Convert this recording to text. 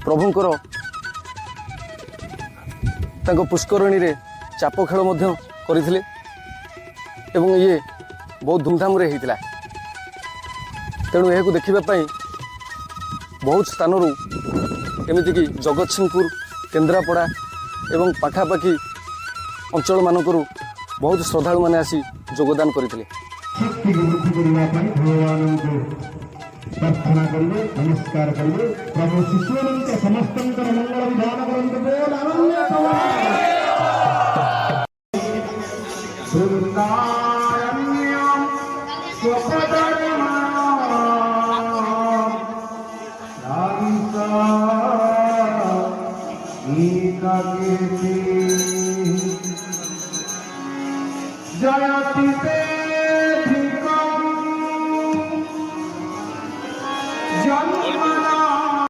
प्रभुंकर तांको पुष्करणी रे चाप खेल करथिले एवं ये बहुत धूमधाम रे होता तेणु यह देखापी बहुत स्थान एमतीक जगतसिंहपुर केन्द्रापड़ा एवं पाखापाखि अंचल मानक बहुत श्रद्धालु मैंने आसी योगदान करते प्रार्थना करिए नमस्कार करिए प्रभु शिशु समस्त मंगल विधान करते बोल वृंदारण्यम स्वपदरिमा जयति